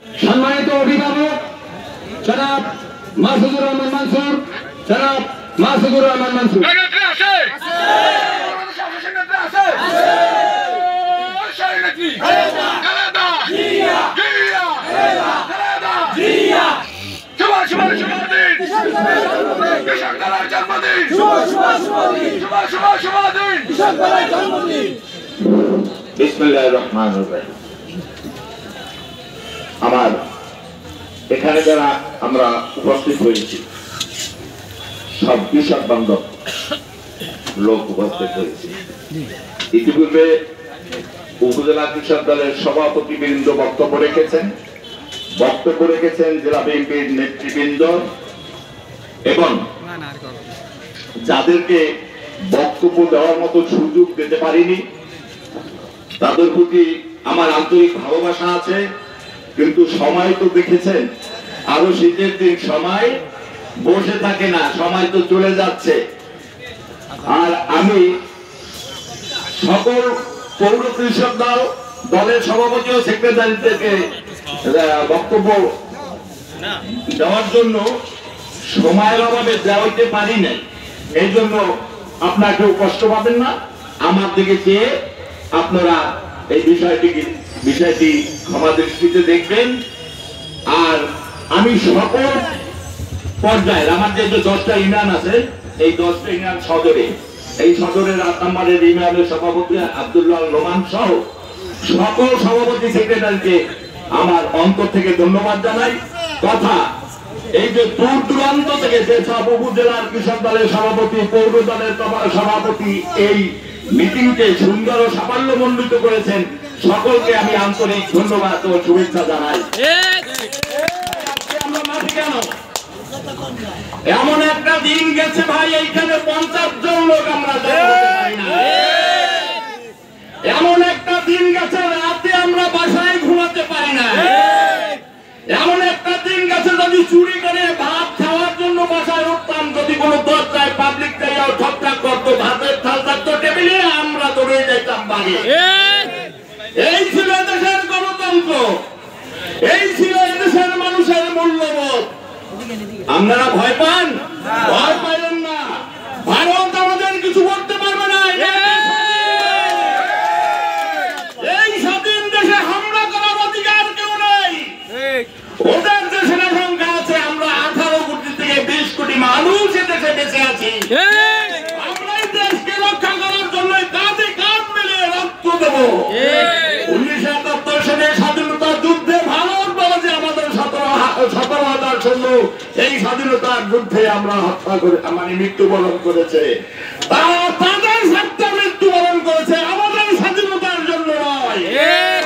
সম্মানিত অভিভাবক জনাব মাসুদুর রহমান মানসুর, জনাব মাসুদুর রহমান মানসুর। বিসমিল্লাহির রহমানির রহিম। আমার এখানে যারা আমরা উপস্থিত হয়েছি সব কৃষক বান্ধব লোক উপস্থিত হয়েছে। ইতিপূর্বে উপজেলা কৃষক দলের সভাপতিবৃন্দ বক্তব্য রেখেছেন, জেলা বিএনপির নেতৃবৃন্দ এবং যাদেরকে বক্তব্য দেওয়ার মতো সুযোগ দিতে পারিনি তাদের প্রতি আমার আন্তরিক ভালোবাসা আছে। কিন্তু সময় তো দেখেছেন, আরো শীতের দিন, সময় বসে থাকে না, সময় তো চলে যাচ্ছে। আর আমি সকল পৌর কৃষক দলের সভাপতি ও সেক্রেটারিদেরকে বক্তব্য দেওয়ার জন্য সময়ের অভাবে দেওয়াইতে পারি নাই। এই জন্য আপনারা কেউ কষ্ট পাবেন না, আমার দিকে চেয়ে আপনারা এই বিষয়টি ক্ষমা দৃষ্টিতে দেখবেন। আর আমি সকল পর্যায়ের আমার যে 10টা ইউনিয়ন আছে, এই 10টা ইউনিয়ন সদরে, এই সদরের 8 নম্বরের ইউনিয়নের সভাপতি আব্দুল্লাহ নোমান সহ সকল সভাপতি সেক্রেটারিকে আমার অন্তর থেকে ধন্যবাদ জানাই। কথা এই যে দূর দূরান্ত থেকে যে সব উপজেলার কৃষক দলের সভাপতি, পৌর দলের সভাপতি এই মিটিংকে সুন্দর ও সাফল্যমণ্ডিত করেছেন, সকলকে আমি আন্তরিক ধন্যবাদ ও শুভেচ্ছা জানাই। আমরা মাঠে কেন? এমন একটা দিন গেছে ভাই, এইখানে 50 জন লোক আমরা এমন একটা দিন গেছে রাতে আমরা বাসায় ঘুমাতে পারি না। এমন একটা দিন গেছে যদি চুরি করে ভাত খাওয়ার জন্য বাসায় উঠতাম, যদি কোনো দরজায় পাবলিক জায়গায় ঠকঠাক করতো, ভাতের থাল থাকতো টেবিলে, আমরা দৌড়ে যেতাম বাড়ি। এই ছিল দেশের গণতন্ত্র, এই ছিল দেশের মানুষের মূল্যবোধ। আপনারা ভয় পান? ভয় পাইলেন না। ভারত আমাদের কিছু করতে পারবে না। এই স্বাধীন দেশে হামলা করার অধিকার কেউ নেই। ওদের যে জনসংখ্যা আছে, আমরা 18 কোটি থেকে 20 কোটি মানুষ এদেশে বেঁচে আছি। আমরা এই দেশকে রক্ষা করার জন্য কাঁধে কাঁধ মিলিয়ে রক্ত দেব। 1971 সালে স্বাধীনতা যুদ্ধে ভারত বলে যে আমাদের 17,000 সৈন্য এই স্বাধীনতার যুদ্ধে আমরা হত্যা করে মৃত্যুবরণ করেছে। তাদের স্বার্থে মৃত্যুবরণ করেছে, আমাদের স্বাধীনতার জন্য নয়।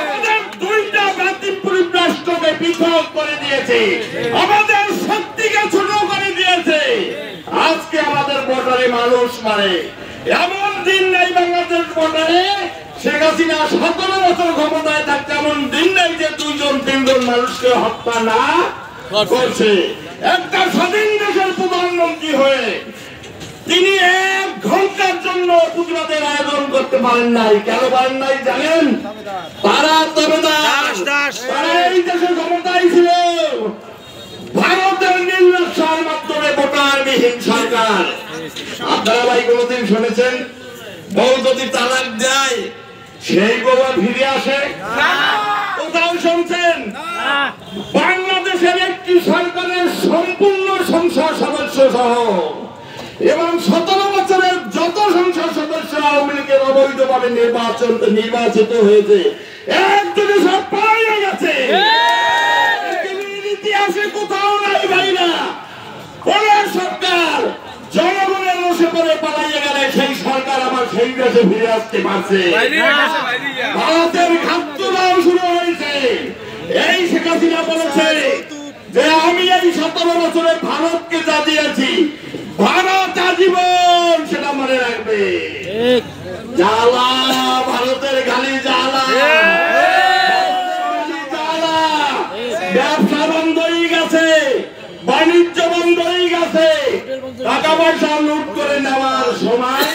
আমাদের 2টা ব্যতিক্রমী রাষ্ট্রকে পৃথক করে দিয়েছে, আমাদের শক্তিকে ছোট করে দিয়েছে। আজকে আমাদের বর্ডারে মানুষ মারে, এমন দিন নেই বাংলাদেশ বর্ডারে শেখ হাসিনা 17 বছর ক্ষমতায় থাকতে এমন দিন নেই যে 2-3 মানুষকে হত্যা না করছে। একটা স্বাধীন দেশের প্রধানমন্ত্রী হয়ে তিনি 1 ঘন্টার জন্য প্রতিবাদের আয়োজন করতে পারেন নাই। কেন পারেন নাই জানেন? তারা এই দেশের ক্ষমতায় ছিল ভারতের নির্লজ্জার মাধ্যমে ভোটারবিহীন সরকার। আপনারা ভাই কোনদিন শুনেছেন বউ যদি তালাক দেয় সেই বউ ফিরে আসে? কোথাও শুনছেন? বাংলাদেশের একটি সরকারের সম্পূর্ণ সংসদ সদস্য সহ এবং 17 বছরের যত সংসদ সদস্য আওয়ামী লীগের অবৈধভাবে নির্বাচিত হয়েছে, একদিনে সব পালিয়ে গেছে। ইতিহাসে কোথাও নাই ভাইরা। সরকার জনগণের রোষে পরে পালাইয়ে গেলে সেই সরকার আবার সেই দেশে ফিরে আসতে পারছে। ভারতের খাদ্যরাও শুরু হয়েছে। এই শেখ হাসিনা বলেছে যে আমি এই 17 বছরে ভারতকে যা দিয়েছি, ভারত আজীবন সেটা মনে রাখবে। জ্বালা, ভারতের গালি জ্বালা, ব্যবসা বন্ধ হয়ে গেছে, বাণিজ্য বন্ধ হয়ে গেছে, টাকা পয়সা লুট করে নেওয়ার সময়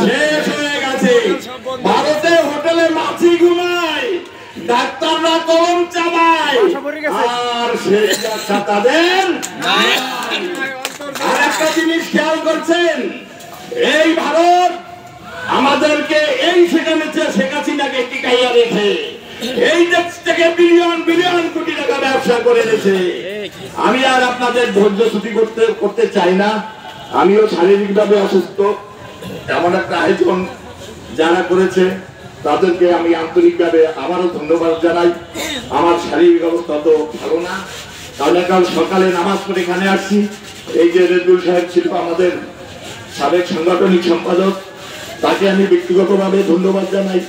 শেষ হয়ে গেছে। ভারতে হোটেলে মাছি ঘুমায়, ডাক্তাররা কলম চাবায়, আর সেই আশা তাদের আর একটা জিনিস খেয়াল করছেন, এই ভারত আমাদেরকে এই সেখানে শেখ হাসিনাকে টিকাইয়া রেখে এই দেশ থেকে বিলিয়ন বিলিয়ন কোটি টাকা ব্যবসা করে দিয়েছে। আমি আর আপনাদের ধৈর্য ছুটি করতে চাই না। আমিও শারীরিকভাবে অসুস্থ। এমন একটা আয়োজন যারা করেছে তাদেরকে আমি আন্তরিকভাবে আবারও ধন্যবাদ জানাই। আমার শারীরিক অবস্থা তো ভালো না, তাহলে কাল সকালে নামাজ পড়ে এখানে আসছি। এই যে রেজুল সাহেব ছিল আমাদের সাবেক সাংগঠনিক সম্পাদক, তাকে আমি ব্যক্তিগতভাবে ধন্যবাদ জানাই।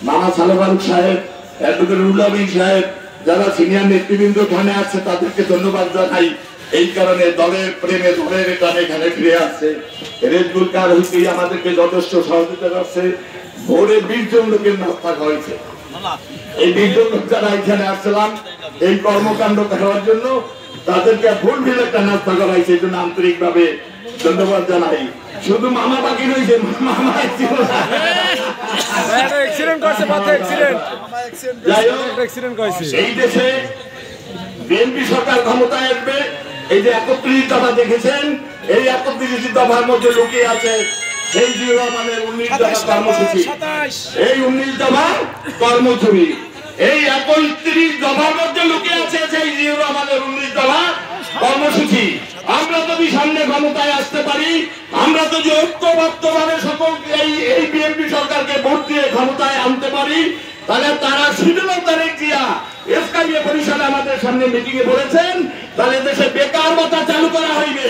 মামা সালে ফারুক সাহেব, অ্যাডভোকেট রুহুল আমিন সাহেব, যারা সিনিয়র নেতৃবৃন্দ এখানে আছে তাদেরকে ধন্যবাদ জানাই। এই কারণে দলের প্রেমে দলের টানে এখানে ফিরে আসছে। রেজুল কার হইতেই আমাদেরকে যথেষ্ট সহযোগিতা করছে। ভোরে 20 জন লোকের নাস্তা হয়েছে। এই 20 জন লোক যারা এখানে আসছিলাম এই কর্মকাণ্ড করার জন্য, তাদেরকে ফুল ফিল একটা নাস্তা করাইছে। এই জন্য আন্তরিক ভাবে ধন্যবাদ জানাই। শুধু মামা বাকি রয়েছে, মামা এই দেশে বিএনপি সরকার ক্ষমতায় আসবে। এই যে 31 দফা দেখেছেন, এই 31 দফার মধ্যে লুকিয়ে আছে সেই জিয়া রহমানের 19 দফা কর্মসূচি। এই 19 দফা কর্মসূচি, এই 31 দফার মধ্যে লুকিয়ে আছে সেই জিয়া রহমানের 19 দফা কর্মসূচি। আমরা যদি সামনে ক্ষমতায় আসতে পারি, আমরা যদি ঐক্যবদ্ধভাবে সকল এই বিএনপি সরকারকে ভোট দিয়ে ক্ষমতায় আনতে পারি, তাহলে তারা শিডিউল তারিখ জিয়া এসকাইএ পরিষদে আমাদের সামনে মিটিং এ বলেছেন, তাহলে দেশে বেকার ভাতা চালু করা হইবে।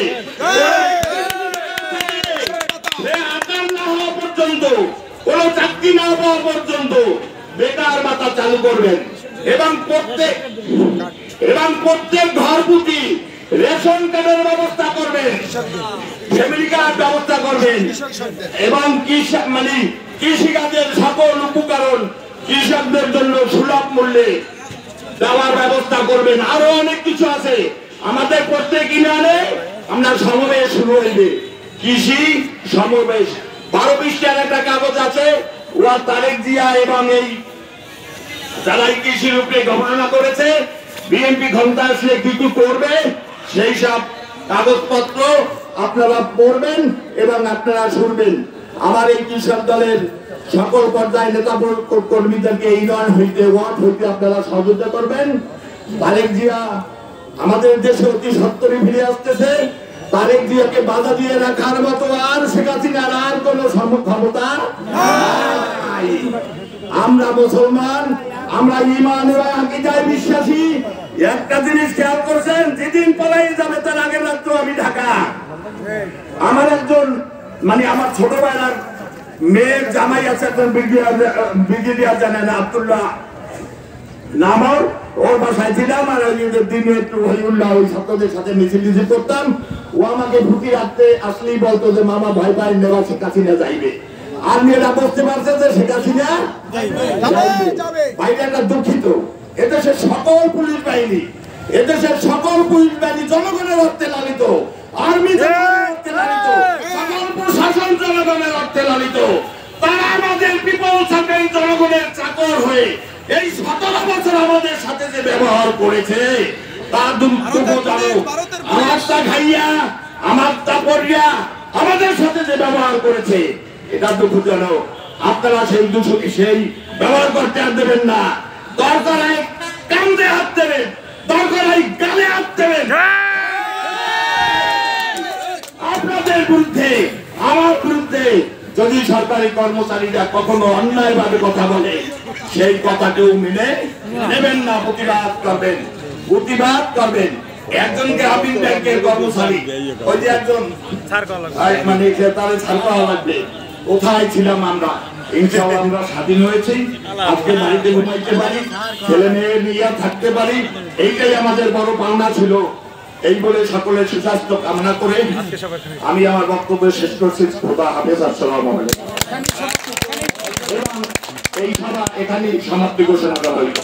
পর্যন্ত কোন চাকরি না পাওয়া পর্যন্ত বেকার ভাতা চালু করবেন এবং প্রত্যেক ঘর প্রতি রেশন কার্ডের ব্যবস্থা করবেন, ফ্যামিলি কার্ড ব্যবস্থা করবেন এবং কৃষিকাজের সকল উপকরণ কৃষকদের জন্য সুলভ মূল্যে দেওয়ার ব্যবস্থা করবেন। আরো অনেক কিছু আছে। আমাদের প্রত্যেক ইউনিয়নে আমরা সমাবেশ শুরু হইবে, কৃষি সমাবেশ। 12 পৃষ্ঠার একটা কাগজ আছে, ওরা তারেক জিয়া এবং এই যারা কৃষির উপরে গবেষণা করেছে বিএনপি ক্ষমতা আসলে কি কি করবে সেই সব কাগজপত্র আপনারা পড়বেন এবং আপনারা শুনবেন। আমার এই কৃষক দলের সকল পর্যায়ে নেতা কর্মীদেরকে ইউনিয়ন হইতে ওয়ার্ড হইতে আপনারা সহযোগিতা করবেন। তারেক জিয়া আমাদের দেশে অতি সত্তরই ফিরে আসতেছে। তারেক জিয়াকে বাধা দিয়ে রাখার মতো আর শেখ হাসিনার আর কোন ক্ষমতা নাই। আমরা মুসলমান, আমরা ঈমান এবং আকীদায় বিশ্বাসী। একটা জিনিস খেয়াল করছেন, যেদিন পলাই যাবে তার আগের রাত্র আমি ঢাকা। আমার একজন আমার ছোটবেলার মেয়ের জামাই আছে, একজন ব্রিগেডিয়ার জানেন আব্দুল্লাহ নাম, ওর বাসায় ছিলাম। আর দিনে একটু হইউল্লাহ ওই ছাত্রদের সাথে মিছিল করতাম। ও আমাকে ভুতি রাখতে আসলেই বলতো যে মামা ভয় পাই নেওয়া শেখ হাসিনা যাইবে। আর মেয়েরা বুঝতে পারছে যে শেখ হাসিনা ভাইটা একটা দুঃখিত। এদেশের সকল পুলিশ বাহিনী, এদেশের সকল পুলিশ বাহিনী জনগণের অর্থে লালিত, আর্মি অর্থে লালিত, সকল প্রশাসন জনগণের অর্থে লালিত। তারা আমাদের পিপল সার্ভেন্ট জনগণের চাকর হয়ে এই 17 বছর আমাদের সাথে যে ব্যবহার করেছে তার আমারটা খাইয়া আমারটা পড়িয়া আমাদের সাথে যে ব্যবহার করেছে এটা দুঃখজনক। আপনারা সেই সেই ব্যবহার করতে আর দেবেন না। দরকার হয় কান্দে হাত দেবেন, দরকার হয় গালে হাত দেবেন। আপনাদের বিরুদ্ধে আমার বিরুদ্ধে যদি সরকারি কর্মচারীরা কখনো অন্যায় ভাবে কথা বলে সেই কথাকেও মেনে নেবেন না, প্রতিবাদ করবেন, প্রতিবাদ করবেন। একজন গ্রামীণ ব্যাংকের কর্মচারী, ওই যে একজন তাদের ছাড় পাওয়া লাগবে। কোথায় ছিলাম আমরা? ইনশাআল্লাহ আমরা স্বাধীন হয়েছি, আজকে বাড়িতে ঘুমাইতে পারি, ছেলে মেয়ে নিয়ে থাকতে পারি, এইটাই আমাদের বড় পাওনা ছিল। এই বলে সকলের সুস্বাস্থ্য কামনা করে আমি আমার বক্তব্য শেষ করছি। খোদা হাফেজ, আসসালামু আলাইকুম। এবং এই সভা এখানেই সমাপ্তি ঘোষণা করা হইল।